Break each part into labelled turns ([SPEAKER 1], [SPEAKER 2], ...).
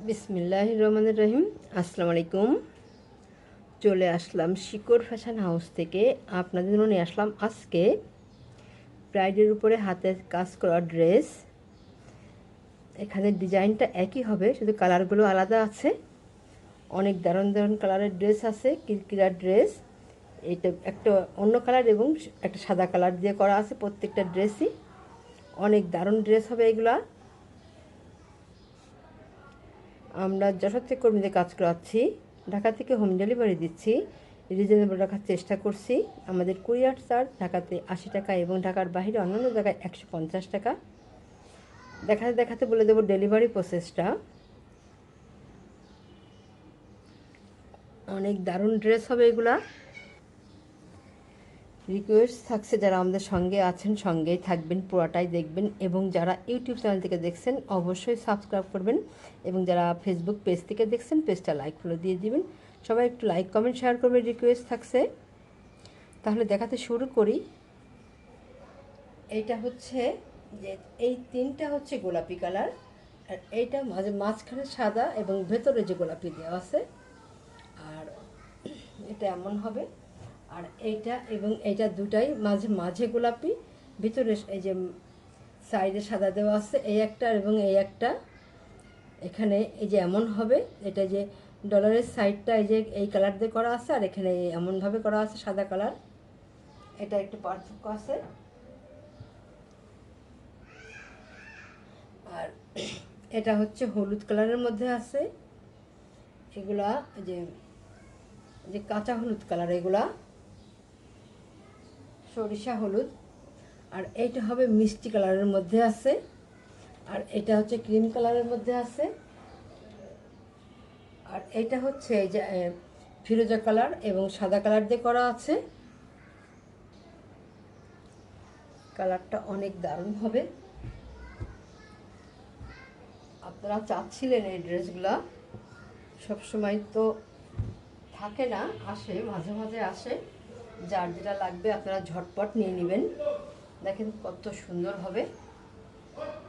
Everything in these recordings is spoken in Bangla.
[SPEAKER 1] বিসমিল্লাহির রহমানির রহিম। আসসালামু আলাইকুম। চলে আসলাম শিকড় ফ্যাশন হাউস থেকে। আপনাদের জন্য নিয়ে আসলাম আজকে ব্রাইডের উপরে হাতের কাজ করা ড্রেস। এখানে ডিজাইনটা একই হবে, শুধু কালারগুলো আলাদা আছে। অনেক দারুণ দারুণ কালারের ড্রেস আছে, কিরকিরার ড্রেস। এটা একটা অন্য কালার এবং একটা সাদা কালার দিয়ে করা আছে। প্রত্যেকটা ড্রেসই অনেক দারুণ ড্রেস হবে এগুলা। আমরা যশোর থেকে কর্মীদের কাজ করাচ্ছি, ঢাকা থেকে হোম ডেলিভারি দিচ্ছি। রিজনেবল রাখার চেষ্টা করছি। আমাদের কুরিয়ার চার্জ ঢাকাতে 80 টাকা এবং ঢাকার বাইরে অন্যান্য জায়গায় 150 টাকা। দেখাতে দেখাতে বলে দেবো ডেলিভারি প্রসেসটা। অনেক দারুণ ড্রেস হবে এগুলা। রিকোয়েস্ট থাকছে যারা আমাদের সঙ্গে আছেন সঙ্গেই থাকবেন, পুরাটাই দেখবেন, এবং যারা ইউটিউব চ্যানেল থেকে দেখছেন অবশ্যই সাবস্ক্রাইব করবেন, এবং যারা ফেসবুক পেজ থেকে দেখছেন পেজটা লাইক ফলো দিয়ে দিবেন। সবাই একটু লাইক কমেন্ট শেয়ার করবে, রিকোয়েস্ট থাকছে। তাহলে দেখাতে শুরু করি। এইটা হচ্ছে যে এই তিনটা হচ্ছে গোলাপি কালার, আর এইটা মাঝখানে সাদা এবং ভেতরে যে গোলাপি দেওয়া আছে, আর এটা এমন হবে। আর এইটা এবং এইটা দুটাই মাঝে মাঝে গোলাপি, ভিতরে এই যে সাইডে সাদা দেওয়া আছে, এই একটা এবং এই একটা। এখানে এই যে এমন হবে, এটা যে ডলারের সাইডটা এই যে এই কালার দিয়ে করা আছে, আর এখানে এমনভাবে করা আছে সাদা কালার। এটা একটু পার্থক্য আছে। আর এটা হচ্ছে হলুদ কালারের মধ্যে আছে। এগুলা যে যে কাঁচা হলুদ কালার, এগুলা সরিষা হলুদ। আর এইটা হবে মিষ্টি কালারের মধ্যে আছে, আর এটা হচ্ছে ক্রিম কালারের মধ্যে আছে। আর এইটা হচ্ছে এই যে ফিরোজা কালার এবং সাদা কালার দিয়ে করা আছে। কালারটা অনেক দারুণ হবে। আপনারা চাচ্ছিলেন এই ড্রেসগুলা, সবসময় তো থাকে না, আসে মাঝে মাঝে আসে। যার যেটা লাগবে আপনারা ঝটপট নিয়ে নেবেন। দেখেন কত সুন্দর হবে,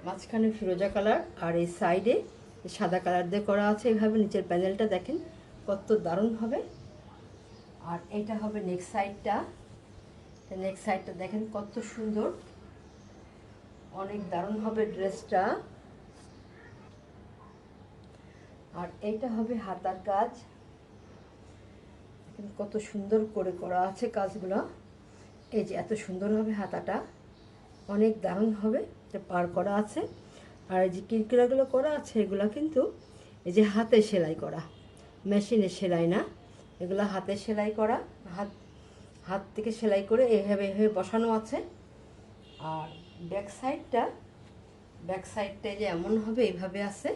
[SPEAKER 1] মাঝখানে ফিরোজা কালার আর এই সাইডে সাদা কালার দিয়ে করা আছে। এইভাবে নিচের প্যানেলটা দেখেন কত দারুণ হবে। আর এইটা হবে নেক্সট সাইডটা। নেক্সট সাইডটা দেখেন কত সুন্দর, অনেক দারুণ হবে ড্রেসটা। আর এইটা হবে হাতার কাজ, দেখেন কত সুন্দর করে করা আছে কাজগুলো। এই যে এত সুন্দর হবে হাতাটা, অনেক দারুণ হবে, যে পার করা আছে। আর এই যে কিরকিরাগুলো করা আছে, এগুলো কিন্তু এই যে হাতে সেলাই করা, মেশিনে সেলাই না, এগুলো হাতে সেলাই করা। হাত হাত থেকে সেলাই করে এভাবে এভাবে বসানো আছে। আর ব্যাক সাইডটা যে এমন হবে, এইভাবে আছে।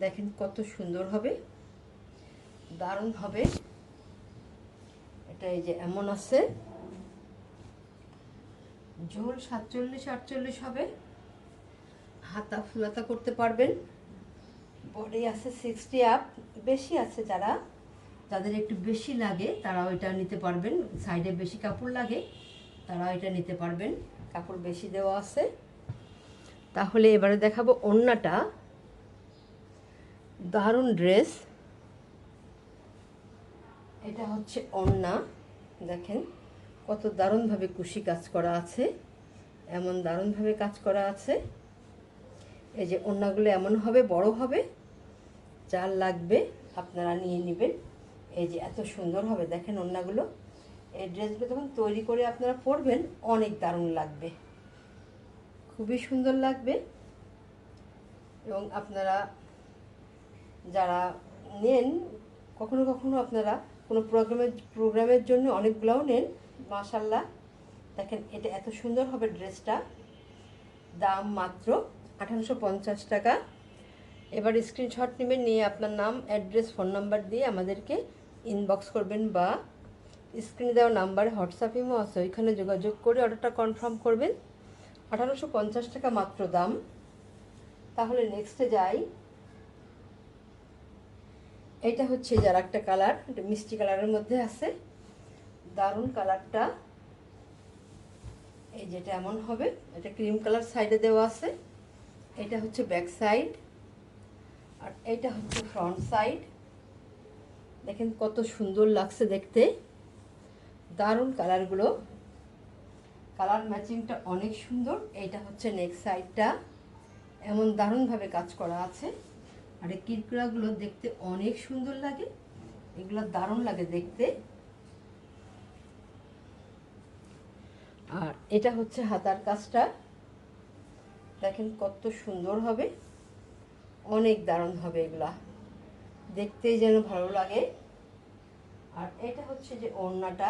[SPEAKER 1] দেখেন কত সুন্দর হবে, দারুণ হবে। এটা এই যে এমন আছে, ঝোল 47-48 হবে। হাতা ফুলাতা করতে পারবেন। বডি আছে 60 আপ, বেশি আছে যাদের একটু বেশি লাগে তারা ওইটা নিতে পারবেন। সাইডে বেশি কাপড় লাগে তারা এটা নিতে পারবেন, কাপড় বেশি দেওয়া আছে। তাহলে এবারে দেখাবো ওড়নাটা। দারুণ ড্রেস, এটা হচ্ছে ওড়না। দেখেন কত দারুণভাবে কুশি কাজ করা আছে, এমন দারুণভাবে কাজ করা আছে। এই যে ওড়নাগুলো এমন হবে, বড় হবে, যার লাগবে আপনারা নিয়ে নেবেন। এই যে এত সুন্দর হবে, দেখেন ওড়নাগুলো। এই ড্রেসগুলো যখন তৈরি করে আপনারা পরবেন অনেক দারুণ লাগবে, খুবই সুন্দর লাগবে। এবং আপনারা যারা নেন, কখনো কখনো আপনারা কোনো প্রোগ্রামের জন্য অনেকগুলোও নেন, মাশাল্লাহ। দেখেন এটা এত সুন্দর হবে ড্রেসটা। দাম মাত্র 1850 টাকা। এবার স্ক্রিনশট নেবেন, নিয়ে আপনার নাম, অ্যাড্রেস, ফোন নাম্বার দিয়ে আমাদেরকে ইনবক্স করবেন, বা স্ক্রিনে দেওয়া নাম্বারে হোয়াটসঅ্যাপ ইমো আছে, ওইখানে যোগাযোগ করে অর্ডারটা কনফার্ম করবেন। 1850 টাকা মাত্র দাম। তাহলে নেক্সটে যাই। এটা হচ্ছে যার একটা কালার, এটা মিষ্টি কালারের মধ্যে আছে, দারুণ কালারটা। এই যেটা এমন হবে, এটা ক্রিম কালার সাইডে দেওয়া আছে। এটা হচ্ছে ব্যাক সাইড, আর এইটা হচ্ছে ফ্রন্ট সাইড। দেখেন কত সুন্দর লাগছে দেখতে, দারুণ কালারগুলো, কালার ম্যাচিংটা অনেক সুন্দর। এইটা হচ্ছে নেক সাইডটা, এমন দারুণভাবে কাজ করা আছে। আর এই কিরকিরাগুলো দেখতে অনেক সুন্দর লাগে, এগুলো দারুণ লাগে দেখতে। আর এটা হচ্ছে হাতার কাজটা, দেখেন কত সুন্দর হবে, অনেক দারুণ হবে, এগুলা দেখতেই যেন ভালো লাগে। আর এটা হচ্ছে যে ওড়নাটা,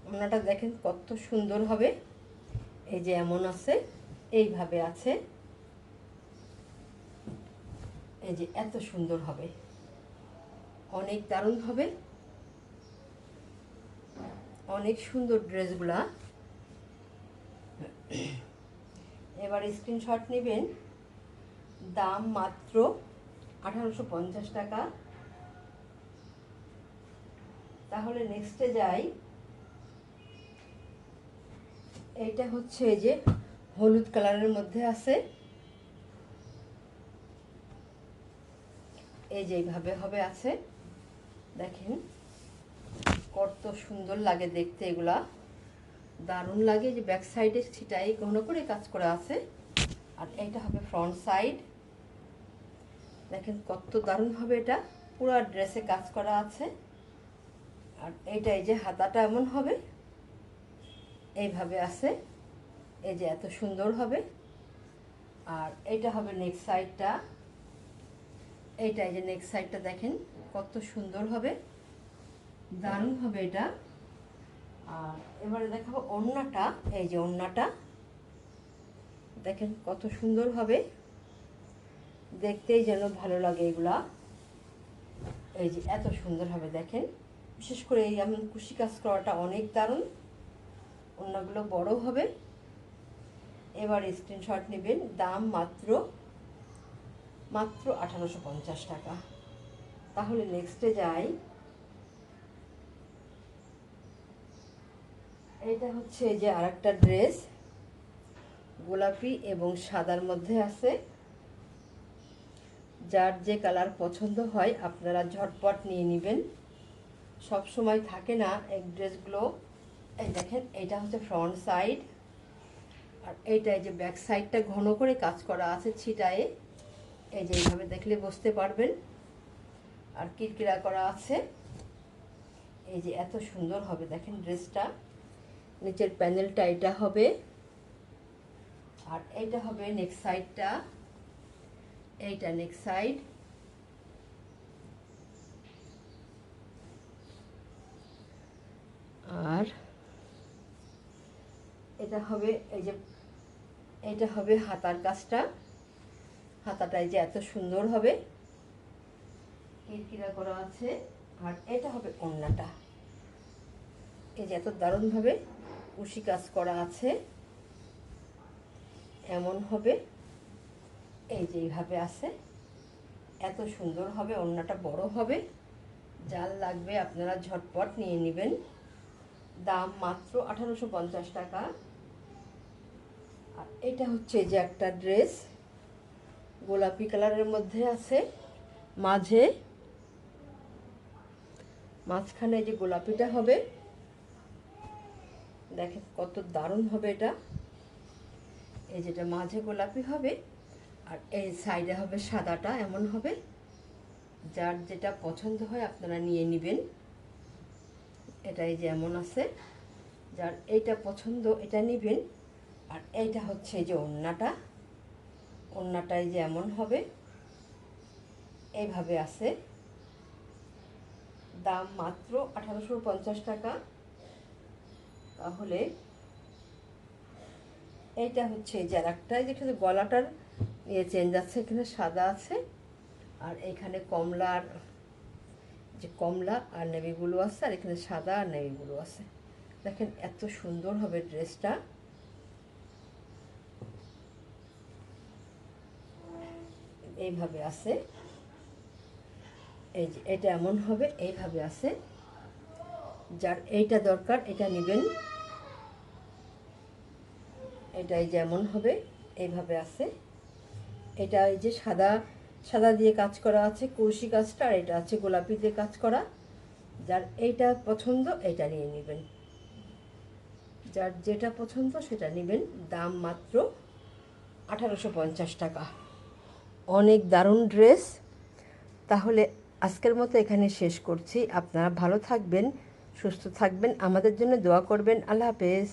[SPEAKER 1] ওড়নাটা দেখেন কত সুন্দর হবে, এই যে এমন আছে, এইভাবে আছে, এই যে এত সুন্দর হবে, অনেক দারুণ হবে, অনেক সুন্দর ড্রেসগুলা। এবার স্ক্রিনশট নেবেন, দাম মাত্র 1850 টাকা। তাহলে নেক্সটে যাই। এইটা হচ্ছে এই যে হলুদ কালারের মধ্যে আছে, এই যে এইভাবে হবে আছে, দেখেন কত সুন্দর লাগে দেখতে, এগুলা দারুণ লাগে। যে ব্যাক সাইডে ছিটাই ঘন করে কাজ করা আছে। আর এইটা হবে ফ্রন্ট সাইড, দেখেন কত দারুণ হবে, এটা পুরো ড্রেসে কাজ করা আছে। আর এইটা এই যে হাতাটা এমন হবে, এইভাবে আছে, এই যে এত সুন্দর হবে। আর এইটা হবে নেক সাইডটা, এইটা এই যে নেক সাইডটা দেখেন কত সুন্দর হবে, দারুণ হবে এটা। আর এবারে দেখাবো ওড়নাটা, এই যে ওড়নাটা দেখেন কত সুন্দর হবে, দেখতেই যেন ভালো লাগে এগুলা, এই যে এত সুন্দর হবে দেখেন। বিশেষ করে এই এমন কুশি কাজ করাটা অনেক দারুণ, ওড়নাগুলো বড় হবে। এবার স্ক্রিনশট নেবেন, দাম মাত্র 1850 টাকা। তাহলে নেক্সটে যাই। এটা হচ্ছে যে আরেকটা ড্রেস, গোলাপি এবং সাদার মধ্যে আছে। যার যে কালার পছন্দ হয় আপনারা ঝটপট নিয়ে নেবেন, সব সময় থাকে না এই ড্রেসগুলো। এই দেখেন এটা হচ্ছে ফ্রন্ট সাইড, আর এইটা এই যে ব্যাক সাইডটা ঘন করে কাজ করা আছে ছিটায়ে, এই যে এইভাবে দেখলে বুঝতে পারবেন। আর কিরকিরা করা আছে, এই যে এত সুন্দর হবে দেখেন ড্রেসটা। নিচের প্যানেলটা এটা হবে, আর এইটা হবে নেক সাইডটা, এইটা নেক সাইড। আর এটা হবে এই যে, এটা হবে হাতার কাজটা, হাতাটা এই যে এত সুন্দর হবে, কিরকিরা করা আছে। আর এটা হবে ওড়নাটা, এই যে এত দারুণভাবে কুশি কাজ করা আছে, এমন হবে, এই যে এইভাবে আছে, এত সুন্দর হবে, ওড়নাটা বড় হবে। যার লাগবে আপনারা ঝটপট নিয়ে নেবেন, দাম মাত্র 1850 টাকা। আর এটা হচ্ছে যে একটা ড্রেস, গোলাপি কালারের মধ্যে আছে, মাঝখানে যে গোলাপিটা হবে, দেখেন কত দারুণ হবে এটা। এই যেটা মাঝে গোলাপি হবে, আর এই সাইডে হবে সাদাটা, এমন হবে। যার যেটা পছন্দ হয় আপনারা নিয়ে নেবেন। এটা এই যে এমন আছে, যার এইটা পছন্দ এটা নেবেন। আর এইটা হচ্ছে যে ওড়নাটা, ওড়নাটা এই যে এমন হবে, এইভাবে আছে, দাম মাত্র 1850 টাকা। তাহলে এইটা হচ্ছে যে আরেকটা, যেখানে গলাটার ইয়ে চেঞ্জ আছে, এখানে সাদা আছে, আর এখানে কমলার যে কমলা আর নেভি ব্লু আছে, আর এখানে সাদা আর নেভি ব্লু আছে। দেখেন এত সুন্দর হবে ড্রেসটা, এইভাবে আছে, এই যে এটা এমন হবে, এইভাবে আছে। যার এইটা দরকার এটা নেবেন, এটাই যেমন হবে, এইভাবে আছে। এটা এই যে সাদা সাদা দিয়ে কাজ করা আছে কুরুশি কাজটা, আর এটা আছে গোলাপি দিয়ে কাজ করা। যার এইটা পছন্দ এটা নিয়ে নেবেন, যার যেটা পছন্দ সেটা নেবেন। দাম মাত্র 1850 টাকা। অনেক দারুণ ড্রেস। তাহলে আজকের মতো এখানে শেষ করছি। আপনারা ভালো থাকবেন, সুস্থ থাকবেন, আমাদের জন্য দোয়া করবেন। আল্লাহ হাফেজ।